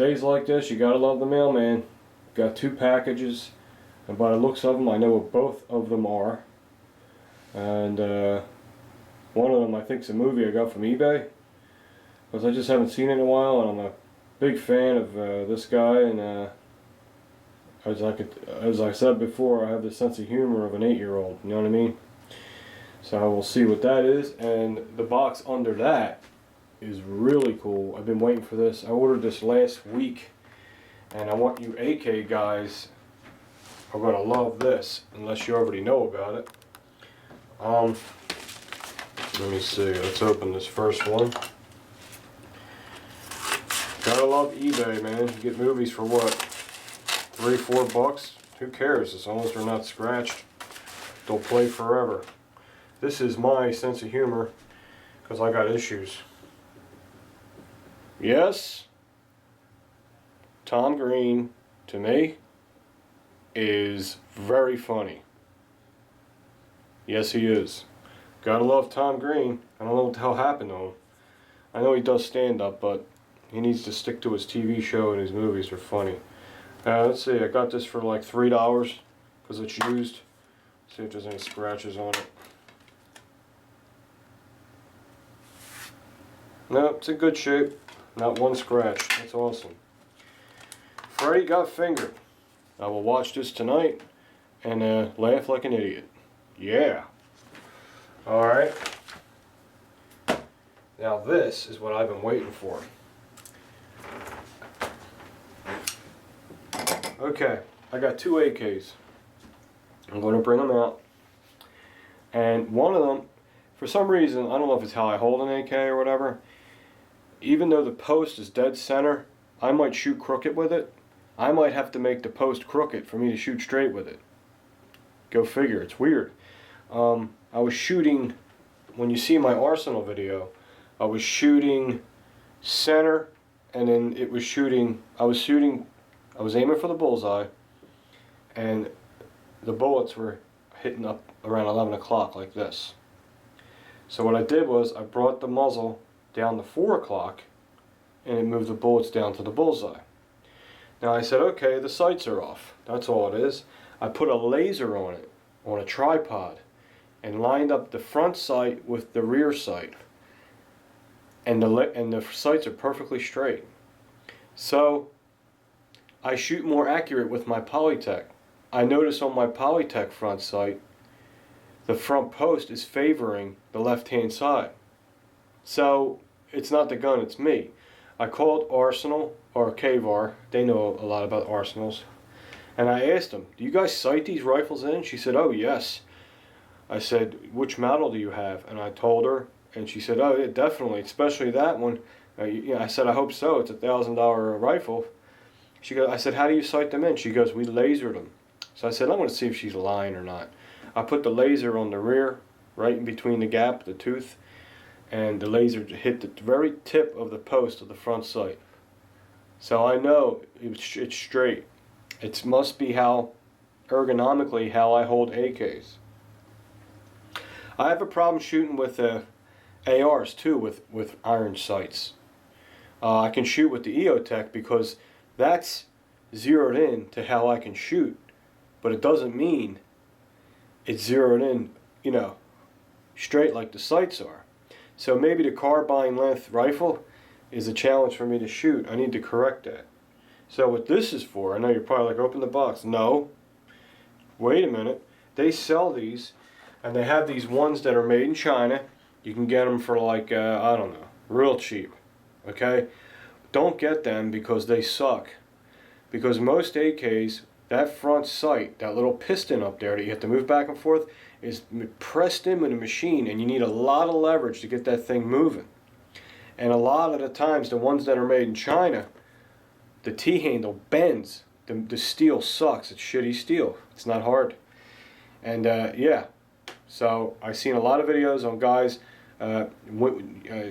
days like this, you gotta love the mailman. Got 2 packages, and by the looks of them, I know what both of them are. And one of them I think is a movie I got from eBay, because I just haven't seen it in a while, and I'm a big fan of this guy. And as I said before, I have the sense of humor of an 8-year-old. You know what I mean? So we'll see what that is. And the box under that is really cool. I've been waiting for this. I ordered this last week, and I want you AK guys are gonna love this, unless you already know about it. Let me see. Let's open this first one. Gotta love eBay, man. You get movies for what? $3-4? Who cares? As long as they're not scratched, they'll play forever. This is my sense of humor, because I got issues. Yes, Tom Green, to me, is very funny. Yes, he is. Gotta love Tom Green. I don't know what the hell happened to him. I know he does stand-up, but he needs to stick to his TV show, and his movies are funny. Let's see, I got this for like $3 because it's used. See if there's any scratches on it. No, it's in good shape. Not one scratch. That's awesome. Freddy Got Fingered. I will watch this tonight and laugh like an idiot. Yeah. Alright. Now this is what I've been waiting for. Okay, I got 2 AKs. I'm going to bring them out. And one of them, for some reason, I don't know if it's how I hold an AK or whatever, even though the post is dead center, I might shoot crooked with it. I might have to make the post crooked for me to shoot straight with it. Go figure, it's weird. I was shooting, when you see my Arsenal video, I was shooting center, and then it was shooting, I was aiming for the bullseye, and the bullets were hitting up around 11 o'clock like this. So what I did was I brought the muzzle down to 4 o'clock, and it moved the bullets down to the bullseye. Now I said, okay, the sights are off. That's all it is. I put a laser on it, on a tripod, and lined up the front sight with the rear sight. And the sights are perfectly straight. So I shoot more accurate with my Polytech. I notice on my Polytech front sight, the front post is favoring the left-hand side. So it's not the gun, it's me. I called Arsenal, or KVAR, they know a lot about Arsenals, and I asked them, do you guys sight these rifles in? She said, oh yes. I said, which model do you have? And I told her, and she said, oh yeah, definitely, especially that one. I said, I hope so, it's a $1,000 rifle. She goes, I said, how do you sight them in? She goes, we lasered them. So I said, I'm going to see if she's lying or not. I put the laser on the rear, right in between the gap, the tooth, and the laser hit the very tip of the post of the front sight. So I know it's straight. It must be how, ergonomically, how I hold AKs. I have a problem shooting with ARs too, with iron sights. I can shoot with the EOTech because that's zeroed in to how I can shoot, but it doesn't mean it's zeroed in, you know, straight like the sights are. So maybe the carbine length rifle is a challenge for me to shoot. I need to correct that. So what this is for, I know you're probably like, open the box. No. Wait a minute. They sell these, and they have these ones that are made in China. You can get them for like, I don't know, real cheap. Okay? Don't get them because they suck. Because most AKs, that front sight, that little piston up there that you have to move back and forth, is pressed in with a machine, and you need a lot of leverage to get that thing moving. And a lot of the times, the ones that are made in China, the T-handle bends. The steel sucks. It's shitty steel. It's not hard. And yeah, so I've seen a lot of videos on guys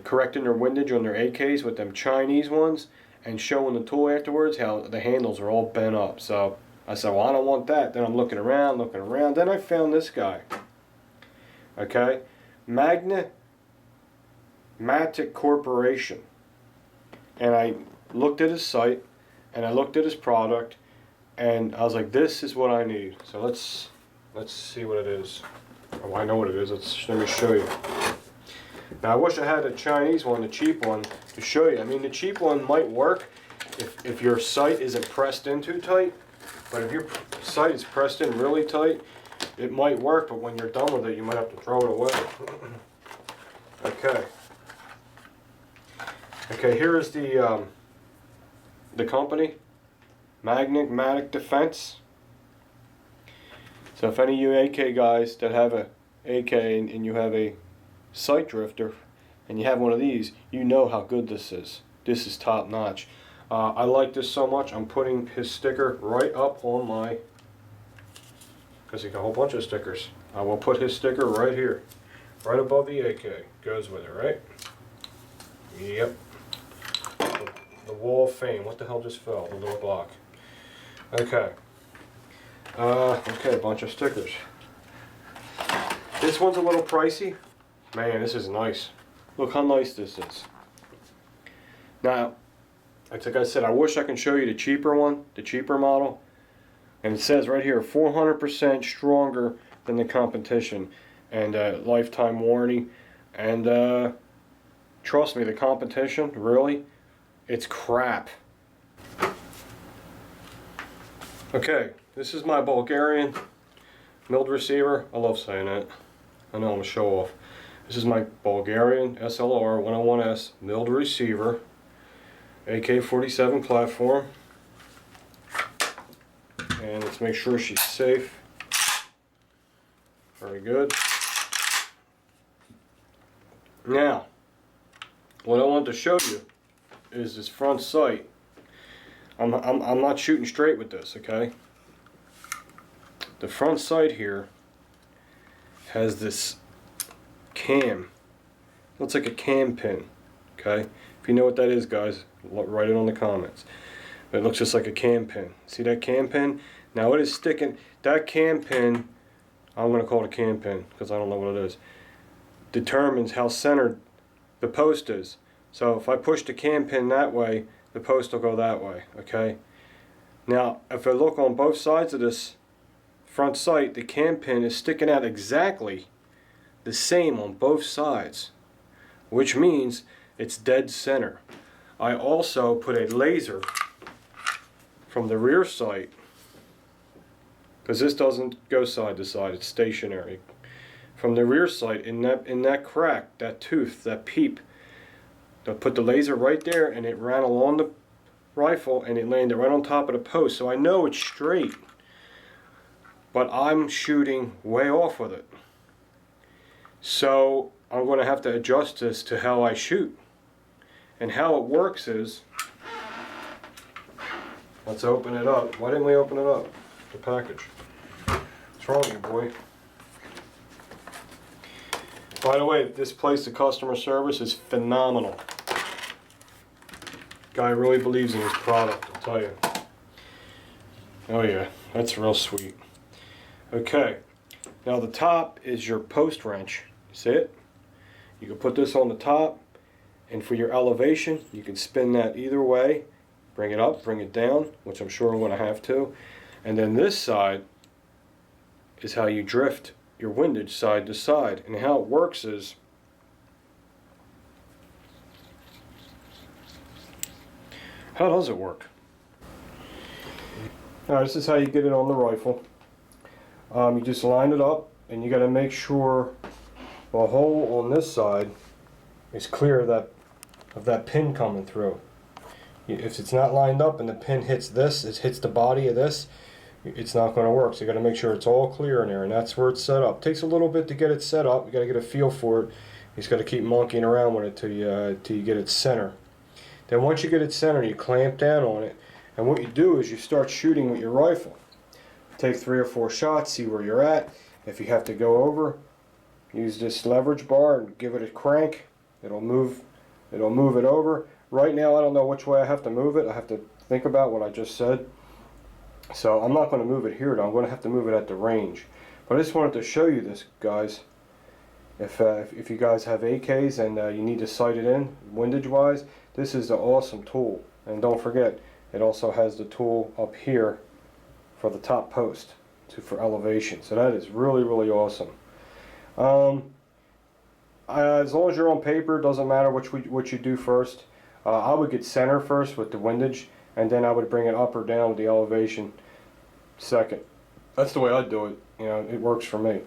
correcting their windage on their AKs with them Chinese ones, and showing the tool afterwards how the handles are all bent up. So I said, well, I don't want that. Then I'm looking around. Then I found this guy. Okay, Matic Corporation, and I looked at his site, and I looked at his product, and I was like, this is what I need. So let's see what it is. Oh, I know what it is. Let me show you. Now I wish I had a Chinese one, the cheap one, to show you. I mean, the cheap one might work if your sight isn't pressed in too tight, but if your sight is pressed in really tight, it might work, but when you're done with it, you might have to throw it away. Okay. Okay, here is the company, Magnetic Defense. So if any of you AK guys that have a AK and you have a sight drifter and you have one of these, you know how good this is. This is top notch. I like this so much, I'm putting his sticker right up on my, because he got a whole bunch of stickers. I will put his sticker right here, right above the AK. Goes with it, right? Yep. The Wall of Fame. What the hell just fell? The little block. Okay. Okay, a bunch of stickers. This one's a little pricey. Man, this is nice. Look how nice this is. Now, like I said, I wish I could show you the cheaper one, the cheaper model. And it says right here, 400% stronger than the competition, and lifetime warranty. And trust me, the competition, really, it's crap. Okay, this is my Bulgarian milled receiver. I love saying that. I know I'm a show off. This is my Bulgarian SLR 101S milled receiver, AK-47 platform. And let's make sure she's safe. Very good. Now, what I want to show you is this front sight. I'm not shooting straight with this, okay? The front sight here has this cam. Looks like a cam pin, okay? If you know what that is, guys, write it on the comments. But it looks just like a cam pin. See that cam pin? Now it is sticking. That cam pin, I'm going to call it a cam pin because I don't know what it is, determines how centered the post is. So if I push the cam pin that way, the post will go that way, okay? Now, if I look on both sides of this front sight, the cam pin is sticking out exactly the same on both sides, which means it's dead center. I also put a laser from the rear sight, because this doesn't go side to side, it's stationary. From the rear sight, in that crack, that tooth, that peep, I put the laser right there, and it ran along the rifle, and it landed right on top of the post. So I know it's straight, but I'm shooting way off with it. So I'm going to have to adjust this to how I shoot. And how it works is, let's open it up. Why didn't we open it up? The package. What's wrong with you, boy? By the way, this place, the customer service is phenomenal. Guy really believes in his product, I'll tell you. Oh yeah, that's real sweet. Okay, now the top is your post wrench. See it? You can put this on the top, and for your elevation, you can spin that either way. Bring it up, bring it down, which I'm sure I'm going to have to. And then this side is how you drift your windage side to side. And how it works is, how does it work? Now this is how you get it on the rifle. You just line it up, and you got to make sure the hole on this side is clear of that pin coming through. If it's not lined up and the pin hits this, it hits the body of this, it's not going to work. So you got to make sure it's all clear in there, and that's where it's set up. It takes a little bit to get it set up. You got to get a feel for it. You just got to keep monkeying around with it till you get it center. Then once you get it center, you clamp down on it, and what you do is you start shooting with your rifle. Take 3 or 4 shots, see where you're at. If you have to go over, use this leverage bar and give it a crank. It'll move it over. Right now I don't know which way I have to move it. I have to think about what I just said. So I'm not going to move it here though. I'm going to have to move it at the range. But I just wanted to show you this, guys. If you guys have AKs and you need to sight it in windage wise, this is an awesome tool. And don't forget, it also has the tool up here for the top post for elevation. So that is really, really awesome. As long as you're on paper, it doesn't matter what you do first. I would get center first with the windage, and then I would bring it up or down with the elevation second. That's the way I do it. You know, it works for me.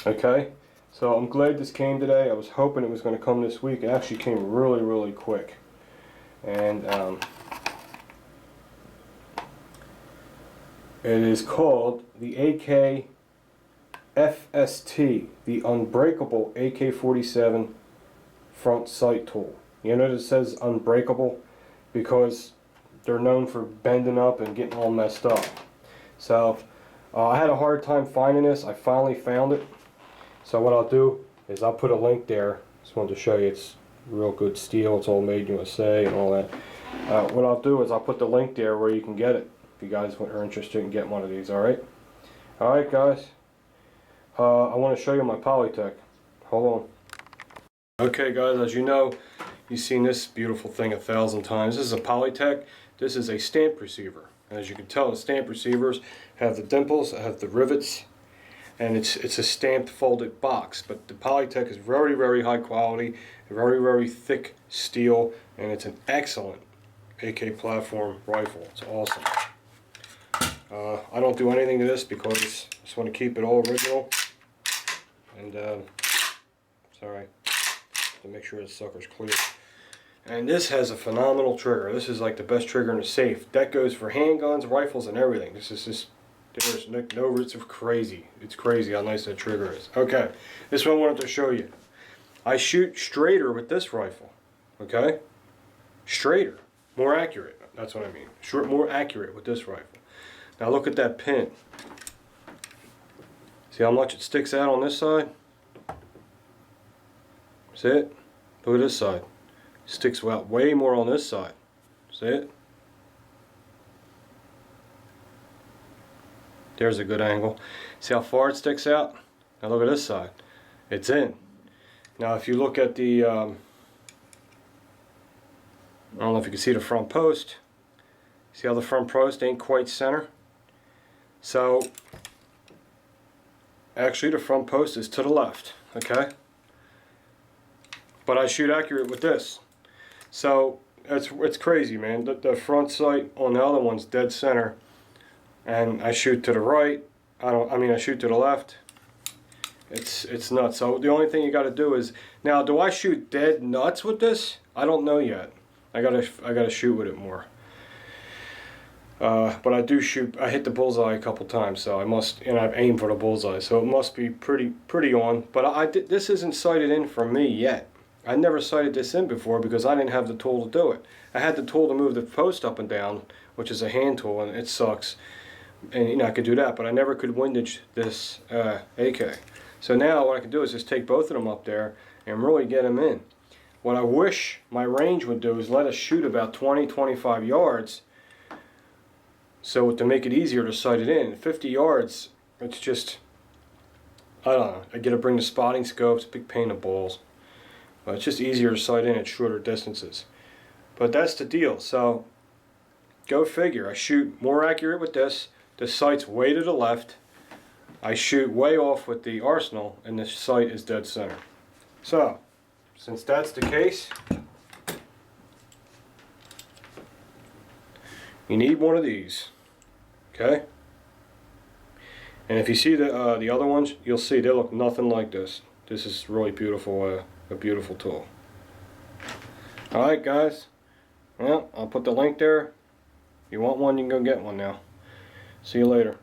Okay, so I'm glad this came today. I was hoping it was going to come this week. It actually came really, really quick. And it is called the AK FST, the Unbreakable AK-47 front sight tool. You know, it says unbreakable because they're known for bending up and getting all messed up. So I had a hard time finding this. I finally found it. So what I'll do is I'll put a link there. Just wanted to show you it's real good steel. It's all made in USA and all that. What I'll do is I'll put the link there where you can get it if you guys are interested in getting one of these. Alright guys, I want to show you my Polytech. Hold on. Okay guys, as you know, you've seen this beautiful thing 1,000 times. This is a Polytech. This is a stamp receiver. As you can tell, the stamp receivers have the dimples, have the rivets, and it's a stamped folded box. But the Polytech is very, very high quality, very, very thick steel, and it's an excellent AK platform rifle. It's awesome. I don't do anything to this because I just want to keep it all original. And sorry, to make sure the sucker's clear. And this has a phenomenal trigger. This is like the best trigger in the safe. That goes for handguns, rifles, and everything. This is just, there's no, it's crazy. It's crazy how nice that trigger is. Okay, this one I wanted to show you. I shoot straighter with this rifle. Okay, straighter, more accurate. That's what I mean. More accurate with this rifle. Now look at that pin. See how much it sticks out on this side? See it? Look at this side. Sticks out way more on this side. See it? There's a good angle. See how far it sticks out? Now look at this side. It's in. Now if you look at the, I don't know if you can see the front post. See how the front post ain't quite center? So, actually the front post is to the left, okay? But I shoot accurate with this. So, it's crazy, man. The front sight on the other one's dead center. And I shoot to the right. I shoot to the left. It's nuts. So the only thing you got to do is, now do I shoot dead nuts with this? I don't know yet. I gotta shoot with it more. But I do shoot. I hit the bullseye a couple times, so I must, and I've aimed for the bullseye, so it must be pretty on. But this isn't sighted in for me yet. I never sighted this in before because I didn't have the tool to do it. I had the tool to move the post up and down, which is a hand tool, and it sucks. And you know, I could do that, but I never could windage this AK. So now what I can do is just take both of them up there and really get them in. What I wish my range would do is let us shoot about 20-25 yards, so to make it easier to sight it in. 50 yards, it's just, I don't know, I gotta bring the spotting scopes, big pain in the balls. But it's just easier to sight in at shorter distances. But that's the deal. So go figure. I shoot more accurate with this. The sight's way to the left. I shoot way off with the Arsenal, and the sight is dead center. So, since that's the case, you need one of these. Okay? And if you see the other ones, you'll see they look nothing like this. This is really beautiful, a beautiful tool. Alright guys, well, I'll put the link there. If you want one, you can go get one now. See you later.